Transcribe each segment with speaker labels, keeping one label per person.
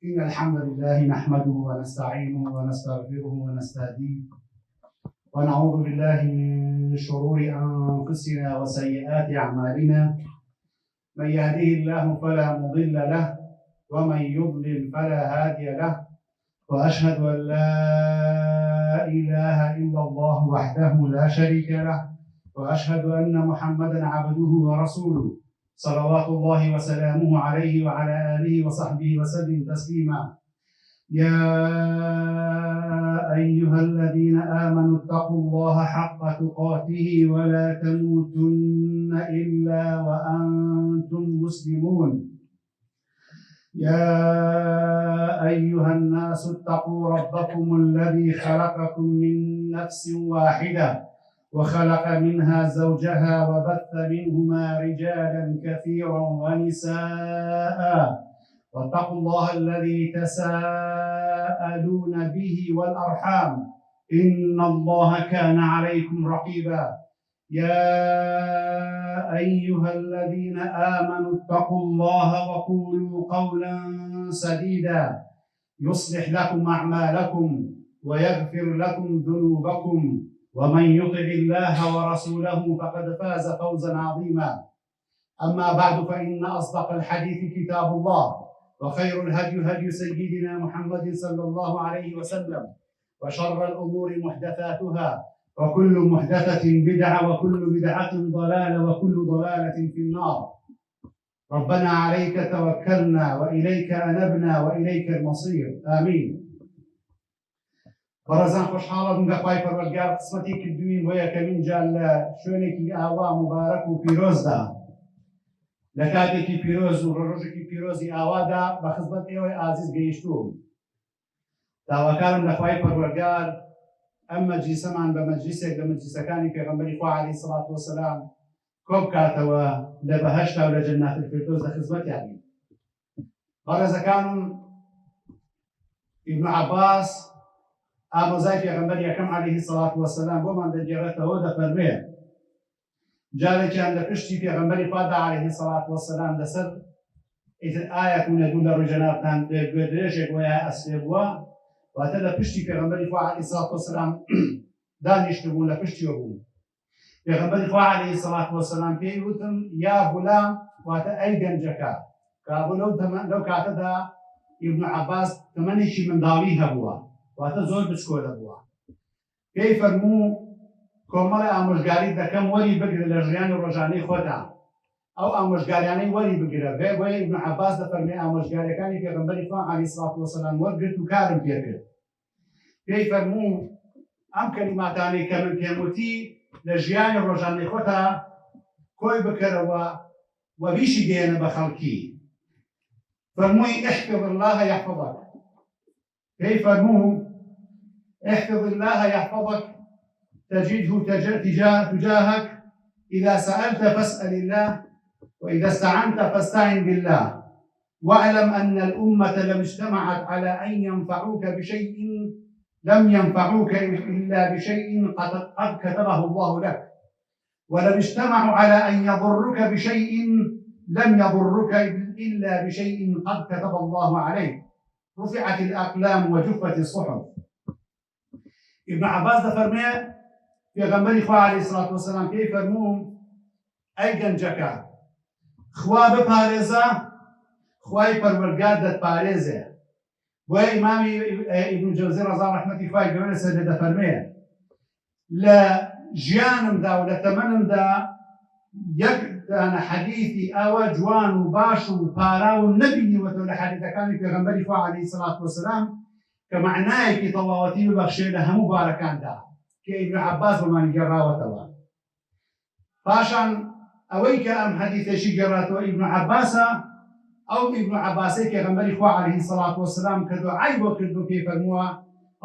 Speaker 1: إن الحمد لله نحمده ونستعينه ونستغفره ونستهديه ونعوذ بالله من شرور أنفسنا وسيئات أعمالنا. من يهده الله فلا مضل له ومن يضلل فلا هادي له، وأشهد أن لا إله إلا الله وحده لا شريك له، وأشهد أن محمدًا عبده ورسوله صلوات الله وسلامه عليه وعلى آله وصحبه وسلم تسليما. يا أيها الذين آمنوا اتقوا الله حق تقاته ولا تموتن إلا وأنتم مسلمون. يا أيها الناس اتقوا ربكم الذي خلقكم من نفس واحدة وخلق منها زوجها وبث منهما رجالا كثيرا ونساء، واتقوا الله الذي تساءلون به والأرحام إن الله كان عليكم رقيبا. يا أيها الذين آمنوا اتقوا الله وقولوا قولا سديدا يصلح لكم أعمالكم ويغفر لكم ذنوبكم، ومن يطع الله ورسوله فقد فاز فوزا عظيما. أما بعد، فإن أصدق الحديث كتاب الله، وخير الهدي هدي سيدنا محمد صلى الله عليه وسلم، وشر الأمور محدثاتها، وكل محدثة بدعة، وكل بدعة ضلالة، وكل ضلالة في النار. ربنا عليك توكلنا وإليك أنبنا وإليك المصير، آمين. بەڕێزان خۆشحاڵە بووم لە خوای پەروەردگار قسمەتی کردوین بۆ یەکەمین جار لە شوێنێکی ئاوا مبارەک و پیرۆزدا، لە کاتێکی پیرۆز و ڕۆژێکی پیرۆزی ئاوادا بە خزمەت ئێوەی ئازیز گەیشتووم. داواکارم لە خوای پەروەردگار ئەم مەجلیسەمان بە مەجلیسێک لە مەجلیسەکانی پێغەمبەری خوا عەلەیهی سەڵات وەسەلام کۆ بکاتەوە لە بەهەشتا و لە جەنات الفیردەوس لە خزمەتیان بین. بەڕێزەکانم، ئیبن عەباس ئامۆزای پێغەمبەری یەکەم عەلەیهی سەڵات وەسەلام بۆمان دەگێڕێتەوە، دەفەرمێ جارێکیان لە پشتی پێغەمبەری خوادا عەلەیهی سەڵات وەسەلام لەسەر ئایا کوونەدوو لە ڕووی جەنابتان گوێدرێژێک وایە ئەسپێ بووە، واتە لە پشتی پێغەمبەری خوا عەلەیهی سەڵات وەسەلام دانیشتبوون، لە پشتیوە بوون. پێغەمبەری خوا عەلەیهی سەڵات وەسەلام پێی وتم یا غولام، واتە ئەی گەنجەکە، کابوو لەو کاتەدا ئیبن عەباس تەمەنێکی منداڵی هەبووە، واتە زۆر بچکۆلە بووە. پێی فەرموو کۆمەڵە ئامۆژگاری دەکەم، وەری بگرە لە ژیانی ڕۆژانەی خۆتا، ئەو ئامۆژگاریانەی وەری بگرە. بۆیە ئیبن عەباس دەفەرمێ ئامۆژگاریەکانی پێغەمبەری خوا عەلەیهی سەڵات وەسەلام وەرگرت و کارم پێ کرد. پێی فەرموو ئەم کەلیماتانەی کە من پێم وتی لە ژیانی ڕۆژانەی خۆتا کۆی بکەرەوە و بیشی دێنە بە خەڵکی. فەرمووی احفظ الله يحفظك. پێی فەرموو احفظ الله يحفظك تجده تجاهك، إذا سألت فاسأل الله، وإذا استعنت فاستعن بالله، واعلم أن الأمة لم اجتمعت على أن ينفعوك بشيء لم ينفعوك إلا بشيء قد كتبه الله لك، ولم اجتمعوا على أن يضرك بشيء لم يضرك إلا بشيء قد كتب الله عليك، رفعت الأقلام وجفت الصحف. ابن عباس دەفەرمێ پێغەمبەری خوا عەلەیهی سەڵات وەسەلام پێی فەرموو ئەی گەنجەکە، خوا بپارێزە، خوای پەروەردگار دەتپارێزێ. بۆیە ئیمامی ئیبن جەوزی ڕەزا ڕەحمەتی خوای گەورە لەسەر لێ دەفەرمێ لە ژیانمدا و لە تەمەنمدا یەک دانە حەدیثی ئەوە جوان و باش و پارا و نەبینیوەتەوە لە حەدیثەکانی پێغەمبەری خوا عەلەیهی سەڵات وەسەلام کە معنایەکی تەواوەتی ببەخشێ لە هەموو بارەکاندا کە ئیبن عەباس بۆمانی گێڕاوەتەوە. پاشان ئەوەی کە ئەم حەدیثەشی گێڕاتەوە ئیبن عەباسە، ئەو ئیبن عەباسەی پێغەمبەری خوا عەلەیهی سەڵات وەسەلام کە دوعای بۆ کردو، پێی فەرمووە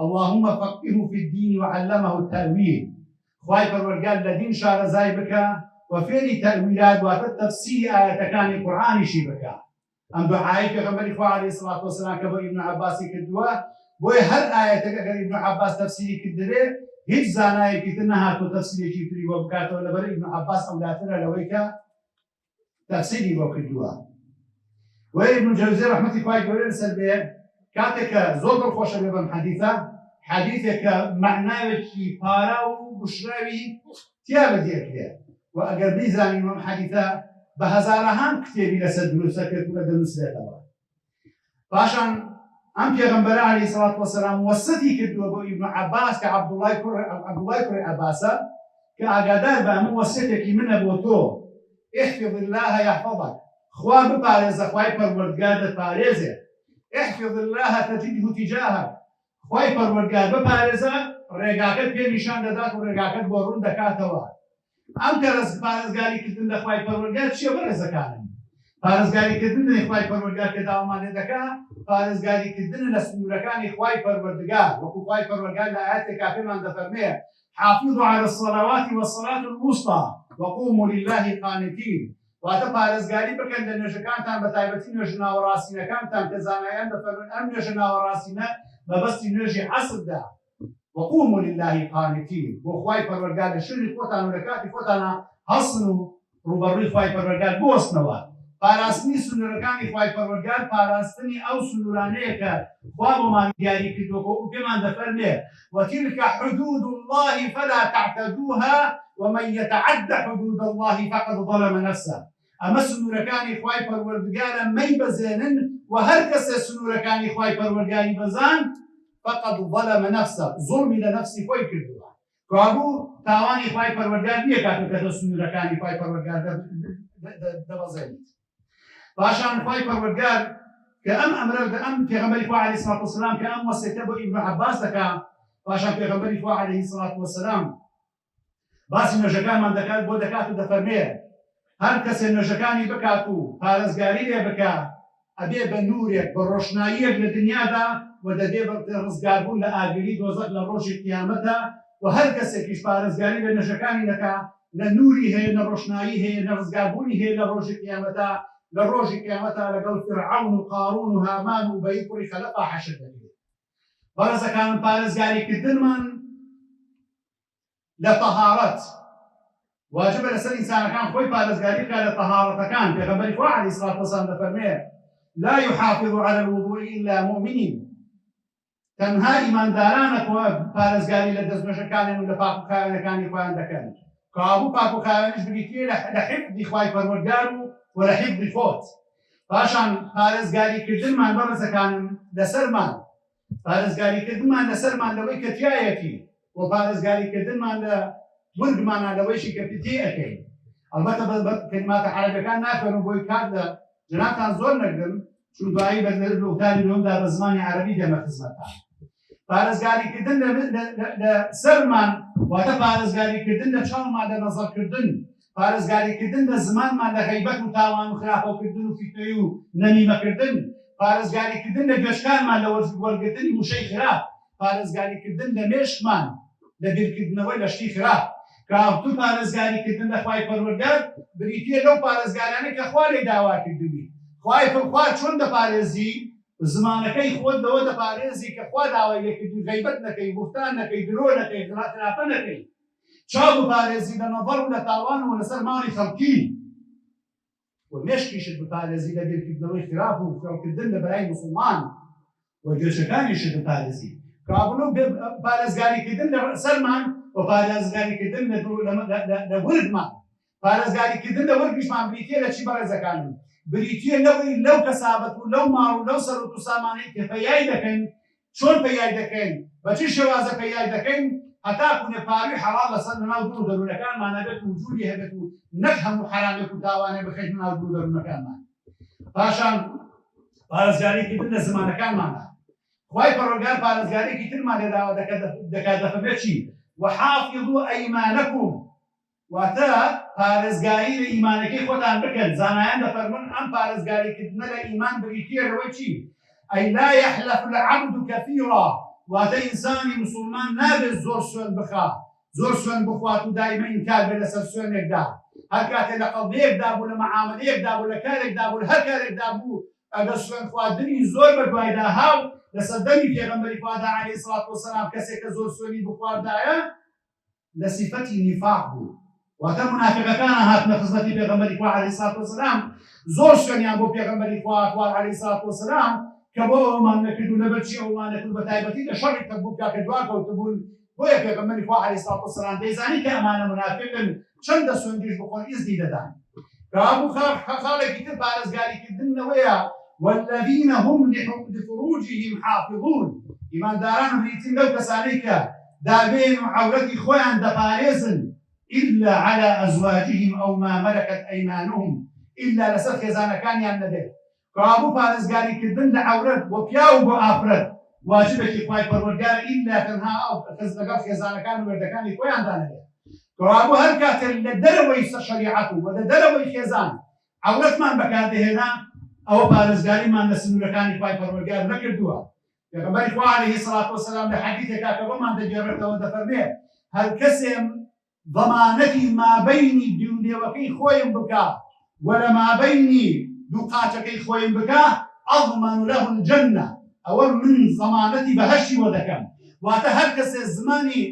Speaker 1: اللهم فقهه في الدين وعلمه التأويل، خوای پەروەردگار لە دین شارەزای بکە و فێری تەئویلات، واتە تەفسیری ئایەتەکانی قورئانیشی بکە. ئەم دوعای پێغەمبەری خوا عەلەیهی سەڵات وەسەلام کە بۆ ئیبن عەباسی کردووە، بۆیە هەر ئایەتێک ئەگەر ئیبن عەباس تەفسیری کردبێ هیچ زانایەکی تر نەهاتوە تەفسیرێکی تری بۆ بکاتەوە، لەبەر ئیبن عەباس ئەولاترە لەوەی کە تەفسیری بۆ کردووە. وابن جوزي رحمة الله عليه کاتێککە زۆر دڵخۆشە بێ بەم حەدیثە حەدیثێکە معناوێکی پارا و بشراوی تیا بەدیەکرێ و ئەگەر بیزانین ئەم حەدیثە بە هەزارەهان کتێبی لەسەر دروستەکردووە دەنووسرێتەوە. پاشان ئەم پێغەمبەرە عەلەیهی سەڵات وەسەلام وەسەتی کردووە بۆ ئیبن عەباس کە عەبدوڵای کوڕی عەباسە کە ئاگادار بە ئەمە وەسیەتێکی منە بۆ تۆ احفظ الله يحفظك خوا بپارێزە خوای پەروەردگار دەتپارێزێ احفظ الله تجده تجاهك خوای پەروەردگار بپارێزە ڕێگاکەت پێ نیشان دەدات و ڕێگاکەت بۆ ڕوون دەکاتەوە. ئەم پارێزگاریکردن لە خوای پەروەردگار چییە بەڕێزەکانن؟ پارێزگاریکردن لە خوای پەروەردگار کە داوامان لێ دەکات پارێزگاریکردن لە سنوورەکانی خوای پەروەردگار وەکو خوای پەروەردگار لە ئاەتێکا پێمان دەفەرمێ حافظوا على الصلوات والصلاة الوسطى وقوموا لله قانتين واتە پارێزگاری بکەن لە نوێژەکانتان بە تایبەتی نوێژە ناوەڕاستینەکانتان کە زانایان دەفەرمون ئەم نوێژە ناوەڕاستینە بەبەستی نوێژی عەسردا وقوموا لله قانتين بۆ خوای پەروەردگار لە شوێنی خۆتان و لە کاتی خۆتانە هەڵسن و ڕوبەڕووی خوای پەروەردگار بوەستنەوە. پاراستنی سنوورەکانی خوای پەروەردگار پاراستنی ئەو سنوورانەیە کە خوا بۆمان دیاری کردووە و پێمان دەفەرمێ وتلك حدود الله فلا تعتدوها ومن يتعد حدود الله فقد ظلم نفسه. ئەمە سنوورەکانی خوای پەروەردگارە مەی بەزێنن و هەر کەسێ سنوورەکانی خوای پەروەردگاری بەزان فقد ظلم نفسه ظلمی لە نفسی خۆی کردووە. کابوو تاوانی خوای پەروەردگار نییە کاتێک کە سنوورەکانی خوای پەروەردگار دەبەزێنیت. پاشان خوای پەروەردگار کە ئەم ئەمرە ئەم پێغەمبەری خوا عەلەیهی سەڵات وەسەلام کە ئەم وەسیەتە بۆ ئیبن عەباس دەکات پاشان پێغەمبەری خوا عەلەیهی سەڵات وەسەلام باسی نوێژەکانمان دەکات بۆ دەکات و دەفەرمێ هەر کەسێ نوێژەکانی بکات و پارێزگاری لێ بکات ئەبێ بە نورێک بە ڕۆشناییەک لە دنیادا و دەبێ بە ڕزگاربوون لە ئاگری دۆزەق لە ڕۆژی قیامەتدا و هەر کەسێکیش پارێزگاری لە نوێژەکانی دەکات لە نوری هەیە لە ڕۆشنایی هەیە لە ڕزگاربوونی هەیە لە ڕۆژی قیامەتدا لە ڕۆژی قیامەتدا لەگەڵ فرعون و قارون و هامان و بەی کوڕی خەلەفا حەشر دەکرێت. بەڕێزەکانم پارێزگاریکردنمان لە تەهارەت واجبە لەسەر ئینسانەکان خۆی پارێزگاری بکات لە تەهارەتەکان. پێغەمبەری خوا عەلەیهی سەڵات وەسەلام دەفەرمێ لا يحافظ على الوضوء إلا مؤمنين تەنها ئیماندارانە پارێزگاری لە دەستنوێژەکانیان و لە پاکوخاوێنەکانی خۆیان دەکەن کە هەموو پاکوخاوێنیش بریتیە لە حیفظی خوای پەروەردگار و لە حیفظی خۆت. پاشان پارێزگاریکردنمان بەڕێزەکانم لەسەرمان پارێزگاریکردنمان لەسەرمان لەوەی کە تیایەتی و پارێزگاریکردنمان لە ورگمانە لەوەیشی کە پێ ئەەکەین. ئەلبەتە بە کەلیماتە عەرەبیەکان ناخوێنم بۆی کات لە جنابتان زۆر نەگرم چون دوایی بەرنەر لە وتاری لۆمدا بە زمانی عەرەبی دێمە خزمەتتان. پارێزگاریکردن لە سەرمان واتە پارێزگاریکردن لە چاومان لە نەزەرکردن پارێزگاریکردن لە زمانمان لە غەیبەت و تاوان و خراپەکردن و فیتنەی و نەمیمەکردن پارێزگاریکردن لە گەشتانمان لە وەرگرتنی وشەی خراپ پارێزگاریکردن لە مێشکمان لە بیرکردنەوەی لە شتی خراپ کاوتو پارێزگاریکردن لە خوای پەروەردگار بریتیە لەو پارێزگارانەی کە خوا لێی داوا کردووی. خوا چۆن دەپارێزی زمانەکەی خۆت لەوە دەپارێزی کە خوا داوای لێ کردووی غەیبەت نەکەی بوختان نەکەی درۆ نەکەی خراپە نەکەی چاو بپارێزی لە نەڤەڕ و لە تاوان و لەسەر ماڵی خەڵکی و مێشکیشت بپارێزی لە بیرکردنەوەی خراپ و فێڵکردن لە بەلای موسڵمان و گوێچەکانیشت بپارێزی کابنەوە پارێزگاریکردن لە سەرمان و پارێزگاریکردن لە ورگمان پارێزگاریکردن لە ورگیشمان بریتیە لە چی بەڕێزەکانم بریتیە لەو کەسابەت و لەو ماڵ و لەو سەرۆت و سامانەی کە پەیای دەکەین چۆن پەیای دەکەین بە چی شێوازە پەیای دەکەین هەتا کوونەپاروی حەڵال لەسەر لەناو دوو و دەروونەکانمان هەبێت و وجودی هەبێت و نەک هەموو حرامێک و تاوانێ بخەین لەناو دوو و دەروونەکانمان. پاشان پارێزگاریکردن لە زمانەکانمانە خوای پەروەردگار پارێزگاریەکی ترمان لێ داوا دەکات دەفەرمێت چی وحافظوا ئەیمانەکم واتە پارێزگاری لە ئیمانەکەی خۆتان بکەن. زانایان دەفەرمون ئەم پارێزگاریکردنە لە ئیمان بریتیە لەوەی چی ئەی لا يحلف العبد كثيرا واتە ئینسانی مسلمان نابێت زۆر سوێن بخات زۆر سوێن بخوات و دایمە ئینکار بێت لەسەر سوێنێکدا هەر کاتێک لە قەڵبەیەکدا بوو لە مەعامەلەیەکدا بوو لە کارێکدا بوو لە هەر کارێکدا بوو ئەگەر سوێن خواردنی زۆر بە دوایدا هاو لەسەر دەمی پێغەمبەری خوادا عەلەیهی سەڵات وەسەلام کەسێک کە زۆر سوێنی بخواردایە لە سیفەتی نیفاق بوو واتە منافقەکانە هاتنە خزمەتی پێغەمبەری خوا عەلەیهی سەڵات وەسەلام زۆر سوێنیان بۆ پێغەمبەری خوا عەلەیهی سەڵات وەسەلام کە بۆ ئەومان نەکرد و لەبەرچی ئەومان نەکرد بە تایبەتی لە شەڕی تەبوکا کە دواکەوتبوون بۆیە پێغەمبەری خوا عەلەیهی سەڵاتو وەسەلام دەیزانی کە ئەمانە منافقن چەندە سوێندیش بخۆن ئیزنی دەدان کە هەموو خاڵێکی تر پارێزگاریکردنەوەیە والذین هم لفروجهم حافظون ئیمانداران بریتین لەو کەسانەی کە دابێن و عەورەتی خۆیان دەپارێزن إلا على أزواجهم أو ما ملكت أيمانهم إلا لسر خێزانەکانیان نەبێت کابوو پارێزگاریکردن لە عەورەت بۆ پیا و بۆ ئافرەت واجبێکی خوای پەروەردگار إلا تەنها ئەو لەگەڵ خێزانەکان و وێردەکانی خۆیاندا نەبێت کابوو هەر کاتێک لە دەرەوەی شەریعەت و لە دەرەوەی خێزان عەورەتمان بەکاردەهێنا ئەوە پارێزگاریمان لە سنوورەکانی خوای پەروەردگار نەکردووە پێغەمبەری خوا عەلەیهی سەڵاتو وەسەلام لە حەدیثێکا کە بۆمان دەگێڕێتەوە دەفەرمێت هەر کەسێ ضمانەتی مابەینی دیولێوەکەی خۆیم بکە و لە مابەینی دوو قاچەکەی خۆیم بکە ئەضمەن له الجەنە ئەوە من ضمانەتی بەهەشتی بۆ دەکەم واتە هەر کەسێ زمانی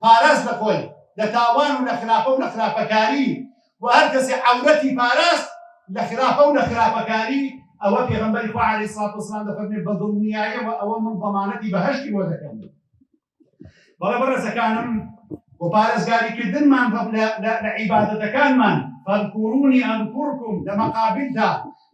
Speaker 1: پاراست لە خۆی لە تاوان و لە خراپە و لە خراپەکاری و هەر کەسێ عەورەتی پاراست لە خراپە و لە خراپەکاری ئەوە پێغەمبەری خوا عەلەیهی سەڵاتو وەسەلام دەفەرمێت بە دڵنیاییەوە ئەوە من ضمانەتی بەهەشتی بۆ دەکەم بەڵێ بەڕێزەکانم و پارێزگاریکردنمان لە عیبادەتەکانمان فەذکوڕونی ئەذکوڕکم لە مەقابلدا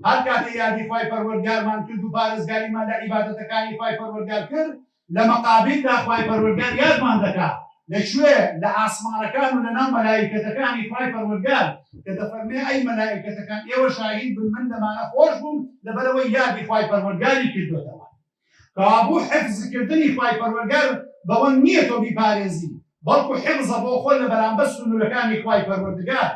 Speaker 1: هەر کاتێ یادی خوای پەروەردگارمان کرد و پارێزگاریمان لە عیبادەتەکانی خوای پەروەردگار کرد لە مەقابلدا خوای پەروەردگار یادمان دەکات لەکوێ لە ئاسمانەکان و لەناو مەلایکەتەکانی خوای پەروەردگار کە دەفەرمێ ئەی مەلایکەتەکان ئێوە شاهید بن من لەمانە خۆش بووم لەبەرەوەی یادی خوای پەروەردگاری کردوتەوە کابوو حفزکردنی خوای پەروەردگار بەوە نییە تۆ بیپارێزی بەڵکو حفزە بۆ خۆ لە بەرامبەر سنوورەکانی خوای پەروەردگار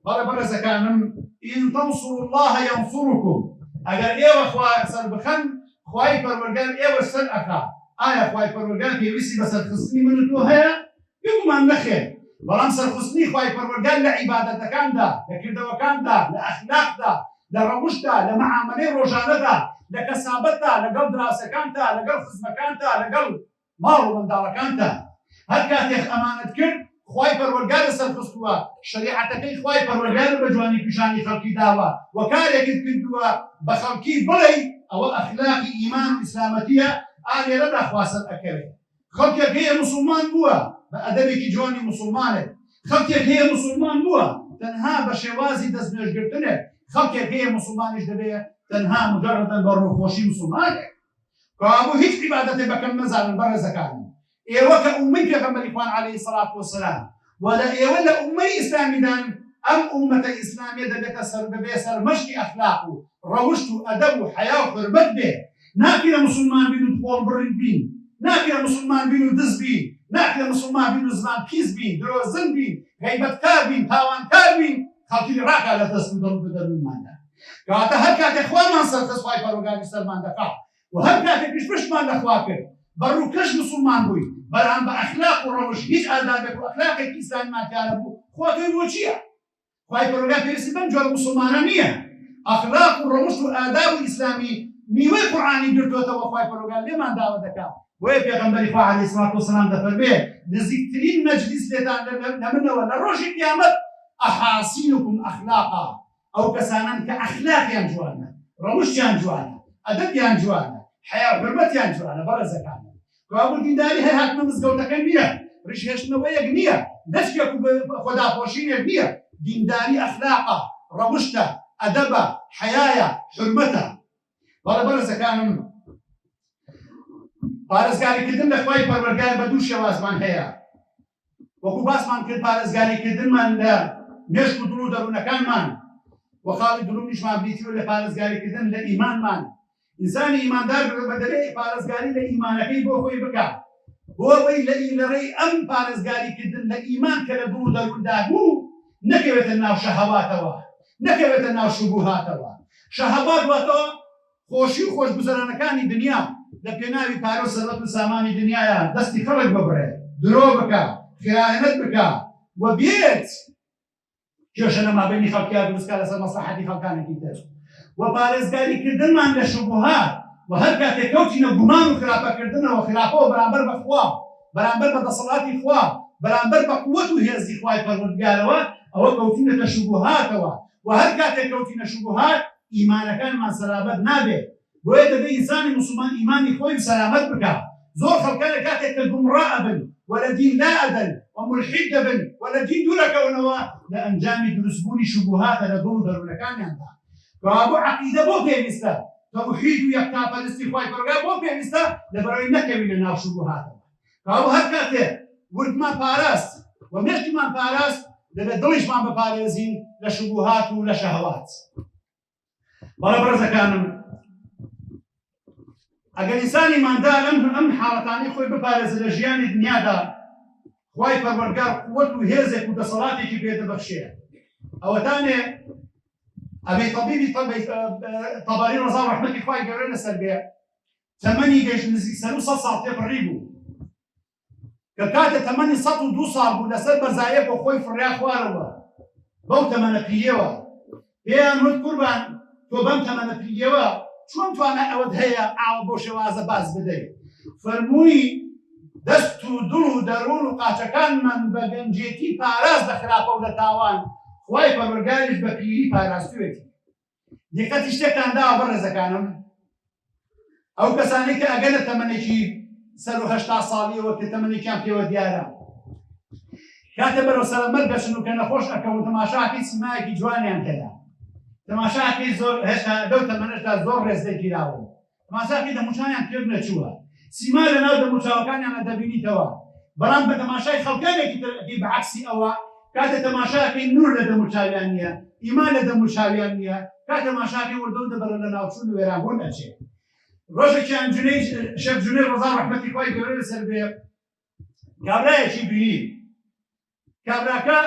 Speaker 1: بەڵێ بەڕێزەکانم ئین تەنصروا الله یەنصرکم ئەگەر ئێوە خوا سەر بخەن خوای پەروەردگار ئێوە سەر ئەکا ئایا خوای پەروەردگار پێویستی بە سەرخستنی من و تۆ هەیە بگومان نەخێر بەڵام سەرخستنی خوای پەروەردگار لە عیبادەتەکاندا لە کردەوەکاندا لە ئەخلاقدا لە ڕەوشتدا لە مەعامەلەی ڕۆژانەدا لە کەسابەتدا لەگەڵ دراسەکاندا لەگەڵ خزمەکاندا لەگەڵ ماڵ و منداڵەکاندا هەر کاتێک ئەمانەت کرد خوای پەروەردگار سەرخستووە شریعەتەکەی خوای پەروەردگار بە جوانی پیشانی خەڵکی داوە و کارێکت کردووە بە خەڵکی بڵێ ئەوە ئەخلاقی ئیمان و ئیسلامەتیە ئالێرەدا خوا سەر ئەکەوێت خەڵکێک هەیە موسڵمان بووە بە ئەدەبێکی جوانی موسڵمانێت خەڵکێک هەیە موسڵمان بووە تەنها بە شێوازی دەستنوێژگرتنێک خەڵکێک هەیە موسڵمانیش دەبێت تەنها مجەڕەدەن بە ڕووخۆشی موسڵمانێک کابوو هیچ عیبادەتێ بەکەم نەزانن بەڕێزەکانم ئێوە کە ئومەی پێغەمبەری خوان عەلەیهی سەڵاتو وەسەلام و لە ئێوە لە ئومەی ئیسلامیدان ئەم ئومەتە ئیسلامیە دەبێتە بێ سەرمەشقی ئەخلاق و ڕەوشت و ئەدەب و حەیا و حورمەت بێ ناکرێ موسڵمان بین و خۆڵ بڕین بین ناکرێ موسڵمان بین و دز بین ناکرێ موسڵمان بین و زمان پیس بین درۆزن بین غەیبەتکار بین تاوانکار بین خەڵکی ڕاکا لە دەست و دڵ و دەروونماندا کەواتە هەر کاتێک خوامان سەرخست خوای پەروەردگاری سەرمان دەکات و هەر کاتێک پشتمان لەخوا کرد بەڕووکەش موسڵمان بووی بەرام بە ئەخلاق و ڕەوش هیچ ئازادێک و ئەخلاقێکی ئیسلامیمان تیانە بوو خوا تۆی بۆ چییە خوای پەروەردگار پێویستی بەم جۆرە موسڵمانە نییە ئەخلاق و ڕەوش و ئاداب و ئیسلامی نیوەی قورئانی گرتووەتەوە خوای پەروەردگار لێمان داوە دەکات بۆیە پێغەمبەری خوا عەلەیهی سەڵاتو وەسەلام دەفەرمێ نزیکترین مەجلیس لێتان لە منەوە لە ڕۆژی قیامەت ئەحاسینکم ئەخلاقا ئەو کەسانن کە ئەخلاقیان جوانە ڕەوشیان جوانە ئەدەبیان جوانە حیا و حورمەتیان جوانە بەڕێزەکان کابوو دینداری هەر هاتمە مزگەوتەکە نییە ڕیشهێشتنەوەیەک نییە دەستێک و خۆداپۆشینێک نییە دینداری ئەخلاقە ڕەوشتە ئەدەبە حەیایە حورمەتە بەڵێ بەڕێزەکانم پارێزگاریکردن لە خوای پەروەردگار بە دوو شێوازمان هەیە وەکو باسمان کرد پارێزگاریکردنمان لە مێشک و دڵ و دەروونەکانمان و خاڵی دڵومیشمان بریتیوە لە پارێزگاریکردن لە ئیمانمان ئینسانی ئیماندار بەدەبێت پارێزگاری لە ئیمانەکەی بۆ خۆی بکات بۆ ئەوەی لەڕێی ئەم پارێزگاریکردن لە ئیمان کە لە دڵ و دەرووندا بوو نەکەوێتە ناو شەهەواتەوە نەکەوێتە ناو شوبوهاتەوە شەهەوات واتەوە خۆشی و خۆشگوزەرانەکانی دنیا لە پێناوی پارە و سەرەت و سامانی دنیایە دەستی خەڵک ببڕێ درۆ بکە خیانەت بکە و بێت کێشە لە مابەینی خەڵکیا دروستکە لەسەر مەسلحەتی خەڵکانێکی تر و پارێزگاریکردنمان لە شوبوهات و هەر کاتێک کەوتینە گومان و خراپەکردنەوە خراپەوە بەرامبەر بە خوا بەرامبەر بە دەسەڵاتی خوا بەرامبەر بە قووەت و هێزی خوای پەروەردگارەوە ئەوە کەوتینەتە شوبوهاتەوە و هەر کاتێک کەوتینە شوبوهات ئیمانەکانمان سەلابەت نابێت بۆیە دەبێت ئینسانی مسلمان ئیمانی خۆی سەلامەت بکات. زۆر خەڵکان لە کاتێک کە گومڕا ئەبن وەلە دین لا ئەدەن و ملحید دەبن وەلە دین دوورەکەونەوە لە ئەنجامی دروستبوونی شوبوهاتە لە دڵ و دەروونەکانیاندا. کەوابوو عەقیدە بۆ پێویستە، تەوحید و یەکتاپەرستی خوای پەروەردگار بۆ پێویستە لەبەرەوەی نەکەوینە ناو شوبوهاتەوە. کەوابوو هەر کاتێک وردمان پاراست و مێشکمان پاراست دەبێت دڵیشمان بپارێزین لە شوبوهات و لە شەهەوات. بەڵێ بەڕێزەکانم، ئەگەر ئینسانی ماندار ئەم حاڵەتانەی خۆی بپارێزە لە ژیانی دنیادا، خوای پەروەردگار قووەت و هێزێک و دەسەڵاتێکی پێ دەبەخشێ. ئەوەتانێ ئەبێ طەبیبی تەباری ڕەزا ڕەحمەتی خوای گەورە لەسەر بێ تەمەنی گەیشت نزیک 100 ساڵ تێپەڕی بوو کە کاتێ تەمەنی 102 ساڵ بوو لەسەر بەرزایە بۆ خۆی فڕیا خوارەوە بەو تەمەنە پیرەوە. پێیان وت قوربان تۆ بەم تەمەنە پیرەوە چۆن توانە ئەوەت هەیە ئاوە بۆ شێوازە باز بدەیت؟ فەرمووی دەست و دڵ و دەروون و قاچەکانمان بە گەنجێتی پاراز لە خراپە و لە تاوان، خوای پەروەردگاریش بە پیری پاراستوێتی. دیقەتی شتێکتان داوە بەڕێزەکانم، ئەو کەسانەی کە ئەگەنە تەمەنێکی 180 ساڵیەوە کە تەمەنێکیان پێوە دیارە، کاتە بەرەو سەرمەرگ دەچن و کە نەخۆش ئەکەون تەماشاکەی سیمایەکی جوانیان هەیە، تەماشاکەی زۆر هێشتا لەو تەمەنەشدا زۆر ڕێزدەگیراون، تەماشاکەی دەموچانیان پێ نەچووە، سیما لەناو دەموچاوەکانیانە دەبینیتەوە. بەڵام بە تەماشای خەڵکانێکی تری بەعەکسی ئەوە، کاتە تەماشاکەی نور لە دەموچاویان نییە، ئیمان لە دەموچاویان نییە، کاتە تەماشاکەی وردە و دەبەرە لە ناوچوون و وێرانبوون ئەچێ. ڕۆژێکیان شێخ جونەید ڕەزا ڕەحمەتی خوای گەورە لەسەر بێ کابرایەکی بینی، کابراکە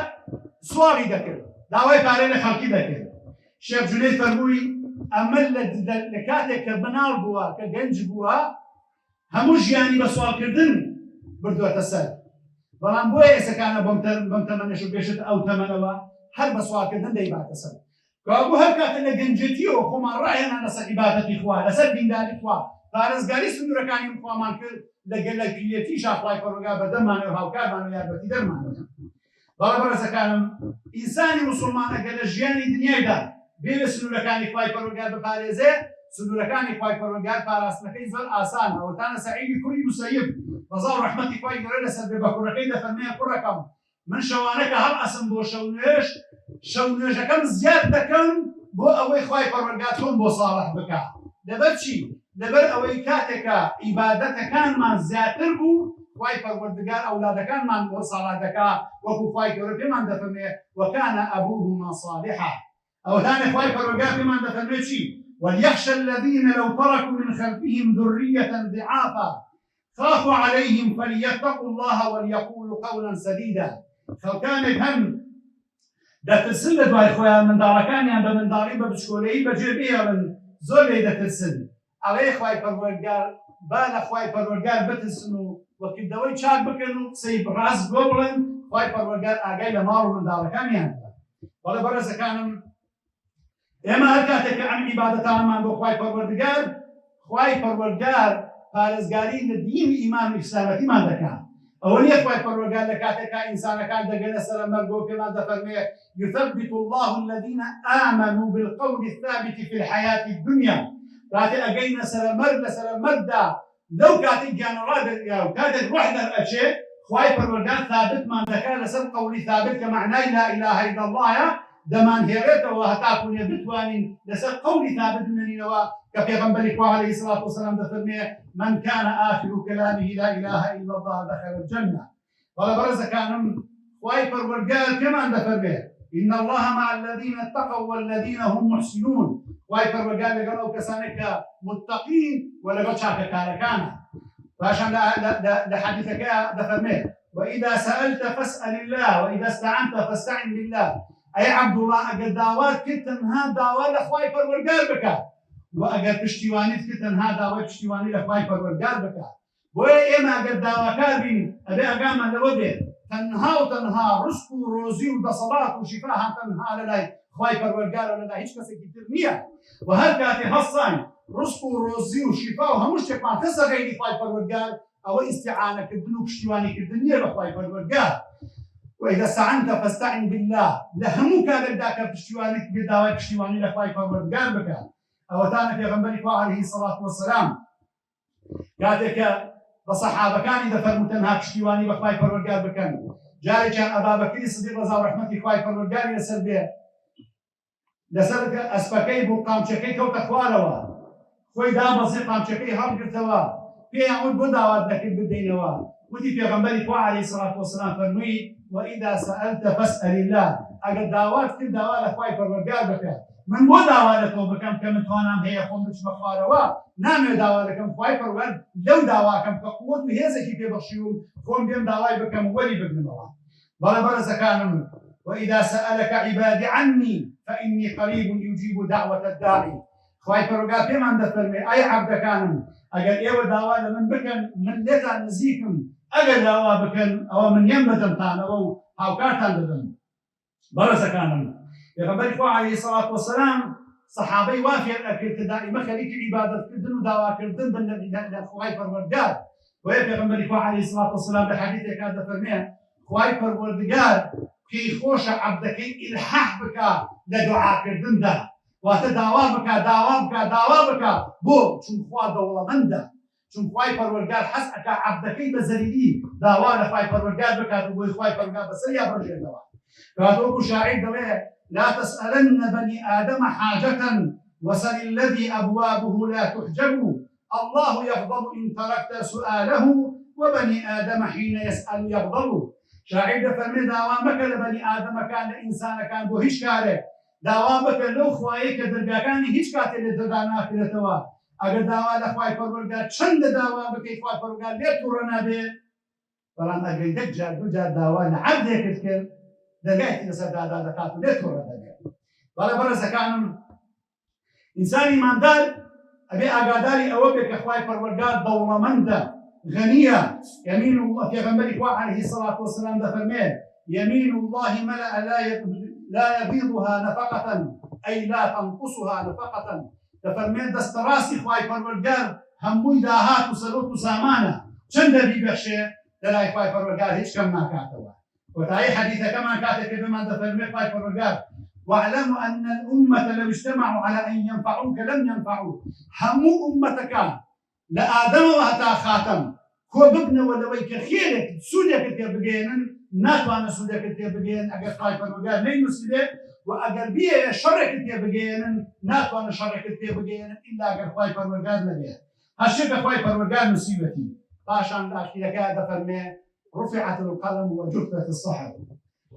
Speaker 1: سواڵی دەکرد، داوای پارەی لە خەڵکی دەکرد. شێخ جونەید فەرمووی ئەمە لە کاتێک کە بەناڵ بووە کە گەنج بووە هەموو ژیانی بە سوالکردن بردووەتە سەر، بەڵام بۆیە ئێسەکانە بەم تەمەنەش و پێشتر ئەو تەمەنەوە هەر بە سوالکردن دەیباتە سەر. کەوابوو هەر کاتە لە گەنجێتیەوە خۆمان ڕاهێنان لەسەر عیبادەتی خوا، لەسەر دینداری خوا، پارێزگاری سنوورەکانی خوامان کرد لەگەل لە پیرەتیشا خوای پەروەردگار بەدەمانە و هاوکارمان و یارمەتی دەرمانە. بەڵێ بەڕێزەکانم، ئینسانی موسڵمان ئەگەر لە ژیانی دنیایدا بێوێ سنوورەکانی خوای پەروەردگار بپارێزێ، سنوورەکانی خوای پەروەردگار پاراستنەکەی زۆر ئاسانە. ئەوەتانە سەعیدی کوڕی موسەیب ڕەزا ڕەحمەتی خوای گەورە لەسەر بێ بە کوڕەکەی دەفەرمێ کوڕەکەم من شەوانەکە هەڵ ئەسم بۆ شەو نوێژەکەم زیاد دەکەم بۆ ئەوەی خوای پەروەردگار تۆم بۆ ساڵح بکات. لەبەر چی؟ لەبەر ئەوەی کاتێکە عیبادەتەکانمان زیاتر بوو خوای پەروەردگار ئەولادەکانمان بۆ ساڵح دەکات، وەکو خوای گەورە پێمان دەفەرمێ وەکانە ئەبوهما صالحا. ئەوەتانە خوای پەروەردگار پێمان دەفەرمێ چی؟ وليخشى الذين لو تركوا من خلفهم ذرية ضعافا خافوا عليهم فليتقوا الله وليقولوا قولا سديدا. خەڵکانێک هەن دەترسن لە دوای خۆیان منداڵەکانیان بە منداڵی بە بچکۆلەیی بەجێ بێڵن، زۆر لێ دەترسن. ئەڵێ خوای پەروەردگار با لە خوای پەروەردگار بترسن و وەکردەوەی چاک بکەن و قسەی ڕاست بۆ بڵێن، خوای پەروەردگار ئاگای لە ماڵ و منداڵەکانیان بە. بەڵێ بەڕێزەکانم، ئێمە هەر کاتێک کە ئەم عیبادەتانمان بۆ خوای پەروەردگار پارێزگاری لە دینی ئیمان و ئیسلامەتیمان دەکات. ئەوە نییە خوای پەروەردگار لە کاتێکا ئینسانەکان دەگەنە سەر مەرگ و پێمان دەفەرمێ يثبت الله الذين آمنوا بالقول الثابت في الحياة الدنيا. کاتێ ئەگەینە سەر مەرگ لە سەر مەرگدا لەو کاتێک گیانەڕا دەریا و کاتێک ڕۆح دەرئەچێ، خوای پەروەردگار ثابتمان دەکات لەسەر قەولی ثابت کە معنای لا إله إلا اللهە دەمان هێڕێتەوە هەتاکوونێ بتوانین لەسەر قەولی ثابت بمێنینەوە کە پێغەمبەری خوا عەلەیهی الصلاة والسلام دەفەرمێ من كان آخر كلامه لا إله إلا الله دخل الجنة. بەڵێ بەڕێزەکانم، خوای پەروەردگار پێمان دەفەرمێ إن الله مع الذين اتقوا والذين هم محسنون. خوای پەروەردگار لەگەڵ ئەو کەسانێک کە متقین و لەگەڵ چاکەکارەکانە. پاشان لە حەدیثەکە دەفەرمێ وإذا سألت فاسأل الله وإذا استعنت فاستعن بالله. ئەی عەبدوڵڵاه ئەگەر داوات کرد تەنها داوا لە خوای پەروەردگار بکات، و ئەگەر پشتیوانیت کرد تەنها داوای پشتیوانی لە خوای پەروەردگار بکات. بۆیە ئێمە ئەگەر داواکار بین ئەبێ ئاگامان لەوە بێت تەنها و تەنها ڕزق و ڕۆزی و دەسەڵات و شیفا تەنها لەلای خوای پەروەردگارە، لەلای هیچ کەسێکی تر نییە. و هەر کاتێ هەڵساین ڕزق و ڕۆزی و شیفا و هەموو شتێکمان کەسە غەیری خوای پەروەردگار، ئەوە ئیستیعانەکردن و پشتیوانیکردن نییە بە خوای پەروەردگار. وإذا استعنت فاستعن بالله. لهمو كان ذاك بشتوانك بداوي بشتواني لخواي پروردگار بکن. أو تانا في غنبري عليه الصلاة والسلام كاتك بصحابة كان إذا فرمتنها كشتيواني بخواي فرورقار بكن جاري كان أبا بكر الصديق رضا ورحمة خواي فرورقار يسر به لسر أسبكي بو قامشكي كوتا خواروا خوي دا بزي قامشكي هم قرتوا في يعود بداوات لكن بدينوا ودي في غنبري عليه الصلاة والسلام فرمي وإذا سألت فاسأل الله أجد دعوات كل دعوات أخوي فرورقار بكن من بو داوالكم بكم كم توانام هي خون بش مخاروا نام داوالكم خوای پرور لو داواکم كقوت وهزكي في بخشيوم خون بيم داواي بكم ولي بقنوا بلا بلا زكانم واذا سالك عبادي عني فاني قريب يجيب دعوه الداعي خوای پرور بيم عند فرمي اي عبد كانم اجل ايو داوا من بكن من لتا نزيكم اجل داوا بكن او من يمدن تان او هاوكاتان دبن بلا زكانم پیغمبر عليه الصلاة والسلام صحابي وافي الابتدائي ما خليك عبادة كردن ودعوة كردن بن خواي پروردگار ويا پیغمبر عليه الصلاة والسلام بحديث كاد فرميه خواي پروردگار كي خوش عبدك الحاح بك لدعاء كردن ده وتدعوة بك بو شن خوا دولة من ده شن خواي پروردگار حسك عبدك بزليلي دعوة لخواي پروردگار بك بو خواي پروردگار بسريا برجع دعوة كاتوكو شاعر دوله لا تسألن بني آدم حاجة وسل الذي أبوابه لا تحجب الله يغضب إن تركت سؤاله وبني آدم حين يسأل يغضب شاعر فرمي داوامك لبني آدم كان إنسان كان بو هيش كاره داوامك لو خواهيك درقا كان هيش كاتل لدردانا في لتوا اگر داوا لخواهي فرورگار چند داوامك خواهي فرورگار ليه تورنا بي فلان اگر دك جار دو جار داوانا عبدك كر دقائق نسر دادا دكاتو ليه تورنا بي بلا برزا كان إنسان إيماندار أبي أقاداري أوبك أخوائي فرورقار دولمندة غنية يمين الله في غنبري عليه الصلاة والسلام ده فرمين يمين الله ملأ لا يبيضها نفقة أي لا تنقصها نفقة ده فرمين دستراسي أخوائي فرورقار هموي داهات وسلوت وسامانة چند بي بخشي دلاي أخوائي فرورقار هيش كم ما كاتوا وتعي حديثة كمان كاتك بما ده فرمين أخوائي فرورقار واعلموا أن الأمة لو اجتمعوا على أن ينفعوك لم ينفعوك همو أمتك لآدم وهتا خاتم كو ببنا ولويك خيرك سودك تبقينن ناتوانا سودك تبقين أقل خايفا وقال نين مسلم وأقل بيه شرك تبقينن ناتوانا شرك تبقينن إلا أقل خايفا وقال نبيه هالشيء خايفا وقال مصيبتي باشان الأخيرة كاد فرمي رفعت القلم وجفت الصحف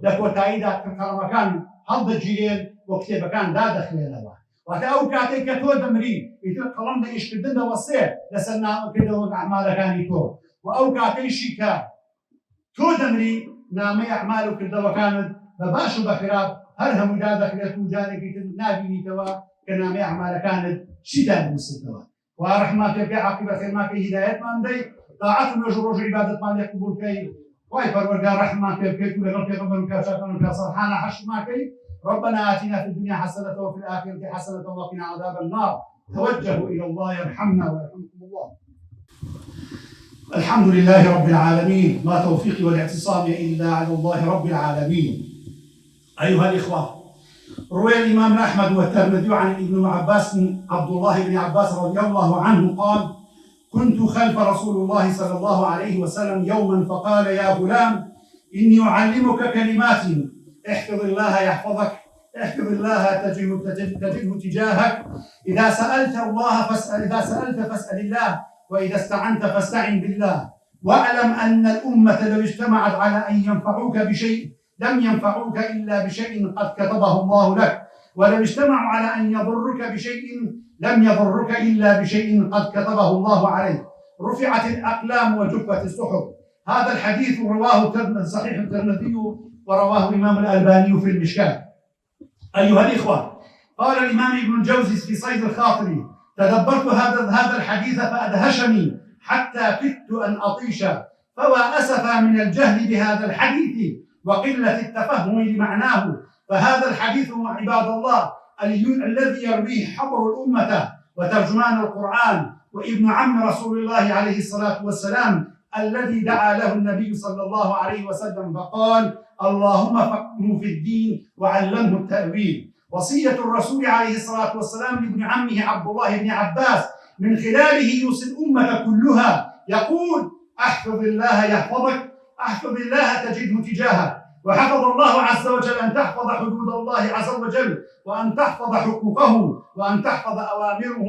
Speaker 1: لكو تايدا في القلم كان هەڵ دەگیرێن بۆ کتێبەکان دادەخلێنەوە واتە ئەو کاتێک کە تۆ دەمری ئیتر قەڵەم لە ئیشکردن دەوەستێ لەسەر نامەکردەوە ئەعمالەکانی تۆ و ئەو کاتەیشی کە تۆ دەمری نامەی ئەعمال و کردەوەکانت بە باش و بە خراپ هەر هەمووی دادەخلێت و جارێکی تر نابینیتەوە کە نامەی ئەعمالەکانت چی دانووسێتەوە وا ڕەحمان پێ بکەی عاقبەت خێرماکەی هیدایەتمان دەی طاعەت و نوێژ و ڕۆژ عیبادەتمان لێ قبوڵ بکەی خوای پەروەردگار ڕەحمان پێ بکەیت و لەگەڵ پێغەمبەر و کافرەکان و پیاسەڵحانە حەشرماکەی ربنا آتنا في الدنيا حسنة وفي الآخرة حسنة وقنا عذاب النار توجهوا إلى الله يرحمنا ويرحمكم الله. الحمد لله رب العالمين ما توفيقي والاعتصام إلا على الله رب العالمين. أيها الإخوة روي الإمام أحمد والترمذي عن ابن عباس عبد الله بن عباس رضي الله عنه قال كنت خلف رسول الله صلى الله عليه وسلم يوما فقال يا غلام إني أعلمك كلمات احفظ الله يحفظك احفظ الله تجده تجاهك إذا سألت فاسأل الله وإذا استعنت فاستعن بالله واعلم أن الأمة لو اجتمعت على أن ينفعوك بشيء لم ينفعوك إلا بشيء قد كتبه الله لك ولو اجتمعوا على أن يضرك بشيء لم يضرك إلا بشيء قد كتبه الله عليك رفعت الأقلام وجفت الصحف. هذا الحديث رواه صحيح الترمذي ورواه الإمام الألباني في المشكاة. أيها الإخوة قال الإمام ابن الجوزي في صيد الخاطر تدبرت هذا الحديث فأدهشني حتى كدت أن أطيش فوا أسفا من الجهل بهذا الحديث وقلة التفهم لمعناه فهذا الحديث عباد الله الذي يرويه حبر الأمة وترجمان القرآن وابن عم رسول الله عليه الصلاة والسلام الذي دعا له النبي صلى الله عليه وسلم فقال اللهم فقهه في الدين وعلمه التأويل وصية الرسول عليه الصلاة والسلام لابن عمه عبد الله بن عباس من خلاله يوصي الأمة كلها، يقول: احفظ الله يحفظك، احفظ الله تجده تجاهك. وحفظ الله عز وجل أن تحفظ حدود الله عز وجل، وأن تحفظ حقوقه، وأن تحفظ أوامره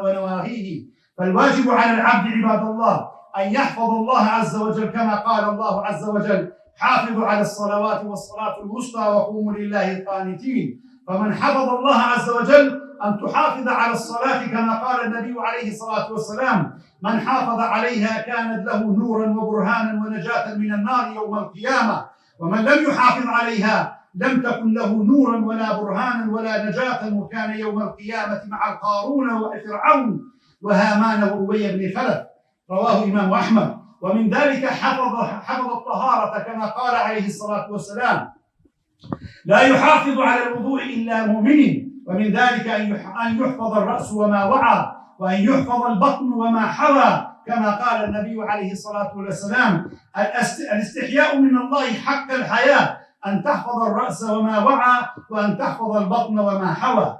Speaker 1: ونواهيه. فالواجب على العبد عباد الله أن يحفظ الله عز وجل كما قال الله عز وجل: حافظوا على الصلوات والصلاة الوسطى وقوموا لله قانتين. فمن حفظ الله عز وجل أن تحافظ على الصلاة كما قال النبي عليه الصلاة والسلام: من حافظ عليها كانت له نورا وبرهانا ونجاة من النار يوم القيامة، ومن لم يحافظ عليها لم تكن له نورا ولا برهانا ولا نجاة، وكان يوم القيامة مع القارون وفرعون وهامان وأبي بن خلف. رواه إمام أحمد. ومن ذلك حفظ الطهارة كما قال عليه الصلاة والسلام: لا يحافظ على الوضوء إلا مؤمن. ومن ذلك أن يحفظ الرأس وما وعى، وأن يحفظ البطن وما حوى، كما قال النبي عليه الصلاة والسلام: الاستحياء من الله حق الحياة أن تحفظ الرأس وما وعى، وأن تحفظ البطن وما حوى.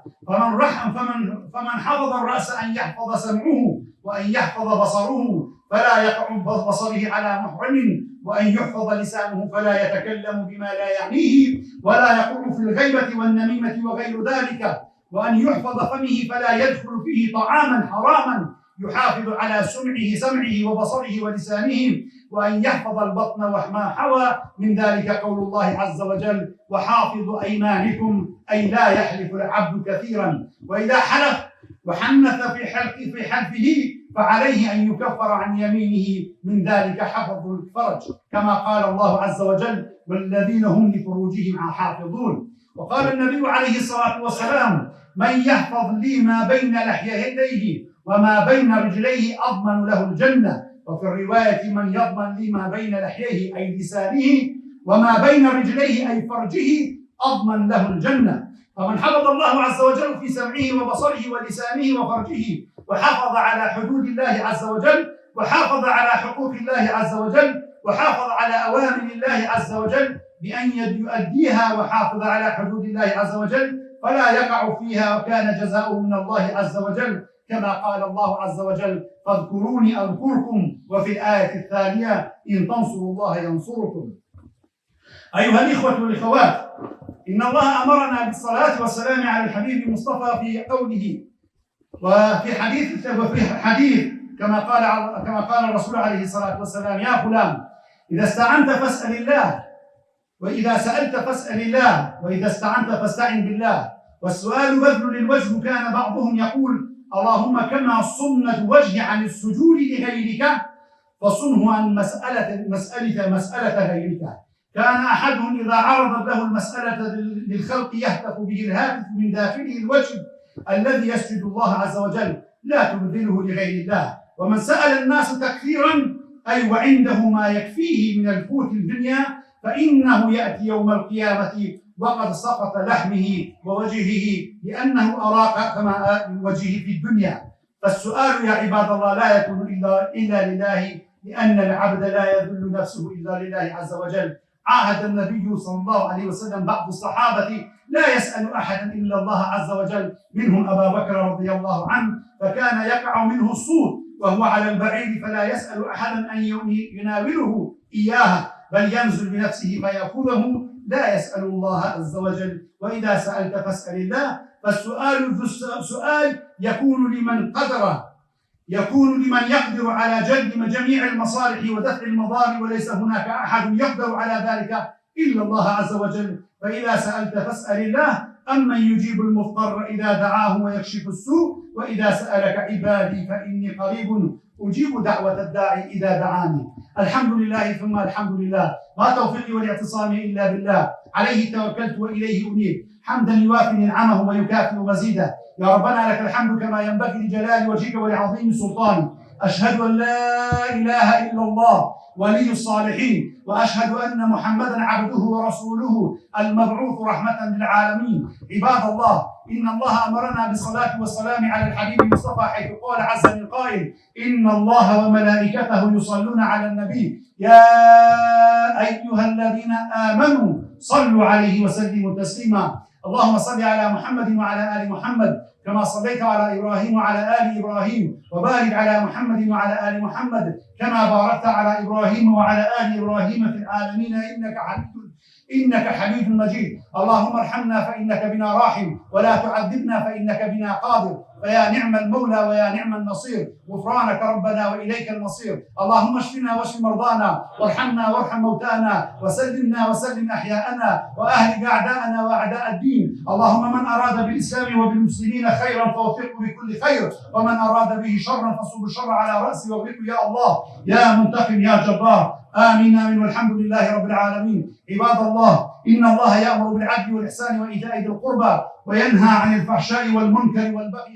Speaker 1: فمن حفظ الرأس أن يحفظ سمعه، وأن يحفظ بصره فلا يقع بصره على محرم، وأن يحفظ لسانه فلا يتكلم بما لا يعنيه، ولا يقع في الغيبة والنميمة وغير ذلك، وأن يحفظ فمه فلا يدخل فيه طعاما حراما، يحافظ على سمعه وبصره ولسانه، وأن يحفظ البطن وما حوى. من ذلك قول الله عز وجل: وحافظوا أيمانكم، أي لا يحلف العبد كثيرا، وإذا حلف وحنث في حلفه فعليه أن يكفر عن يمينه، من ذلك حفظ الفرج، كما قال الله عز وجل: والذين هم لفروجهم حافظون. وقال النبي عليه الصلاة والسلام: من يحفظ لي ما بين لحيتيه وما بين رجليه أضمن له الجنة. وفي الرواية: من يضمن لي ما بين لحييه أي لسانه وما بين رجليه أي فرجه أضمن له الجنة. فمن حفظ الله عز وجل في سمعه وبصره ولسانه وفرجه، وحافظ على حدود الله عز وجل، وحافظ على حقوق الله عز وجل، وحافظ على أوامر الله عز وجل بأن يؤديها، وحافظ على حدود الله عز وجل فلا يقع فيها، وكان جزاؤه من الله عز وجل، كما قال الله عز وجل: فاذكروني أذكركم. وفي الآية الثانية: إن تنصروا الله ينصركم. أيها الإخوة والأخوات، إن الله أمرنا بالصلاة والسلام على الحبيب المصطفى في قوله وفي حديث كما قال الرسول عليه الصلاة والسلام: يا فلان، إذا استعنت فاسأل الله، وإذا سألت فاسأل الله، وإذا استعنت فاستعن بالله. والسؤال بذل للوجه. كان بعضهم يقول: اللهم كما صنت وجهي عن السجود لغيرك فصنه عن مسألة غيرك. كان أحدهم إذا عرضت له المسألة للخلق يهتف به الهاتف من داخله الوجه الذي يسجد الله عز وجل: لا تبذله لغير الله. ومن سأل الناس تكثيرا، أي وعنده ما يكفيه من القوت الدنيا، فإنه يأتي يوم القيامة وقد سقط لحمه ووجهه، لأنه أراق كما وجهه في الدنيا. فالسؤال يا عباد الله لا يكون إلا لله، لأن العبد لا يذل نفسه إلا لله عز وجل. عاهد النبي صلى الله عليه وسلم بعض الصحابة لا يسأل أحدا إلا الله عز وجل، منهم أبا بكر رضي الله عنه، فكان يقع منه الصوت وهو على البعير فلا يسأل أحدا أن يناوله إياها، بل ينزل بنفسه فيأخذه، لا يسأل الله عز وجل. وإذا سألت فاسأل الله. فالسؤال يكون لمن يقدر على جلب جميع المصالح ودفع المضار، وليس هناك أحد يقدر على ذلك إلا الله عز وجل. فإذا سألت فاسأل الله. أمن يجيب المضطر إذا دعاه ويكشف السوء، وإذا سألك عبادي فإني قريب أجيب دعوة الداعي إذا دعاني. الحمد لله ثم الحمد لله، ما توفيقي والاعتصامي إلا بالله، عليه توكلت وإليه أنيب، حمدا يوافي نعمه ويكافئ مزيده. يا ربنا لك الحمد كما ينبغي لجلال وجهك ولعظيم سلطانك. أشهد أن لا إله إلا الله ولي الصالحين، وأشهد أن محمدا عبده ورسوله المبعوث رحمة للعالمين. عباد الله، إن الله أمرنا بالصلاة والسلام على الحبيب المصطفى، حيث قال عز من قائل: إن الله وملائكته يصلون على النبي يا أيها الذين آمنوا صلوا عليه وسلموا تسليما. اللهم صل على محمد وعلى آل محمد كما صليت على إبراهيم وعلى آل إبراهيم، وبارك على محمد وعلى آل محمد كما باركت على إبراهيم وعلى آل إبراهيم في العالمين إنك حميد مجيد. اللهم ارحمنا فإنك بنا راحم، ولا تعذبنا فإنك بنا قادر، فيا نعم المولى ويا نعم النصير. غفرانك ربنا وإليك المصير. اللهم اشفنا واشف مرضانا، وارحمنا وارحم موتانا، وسلمنا وسلم أحياءنا، وأهلك أعداءنا وأعداء الدين. اللهم من أراد بالإسلام وبالمسلمين خيرا فوفقه بكل خير، ومن أراد به شرا فصب الشر على رأسه واغرقه يا الله يا منتقم يا جبار. آمين آمين والحمد لله رب العالمين. عباد الله، إن الله يأمر بالعدل والإحسان وإيتاء ذي القربى وينهى عن الفحشاء والمنكر والبغي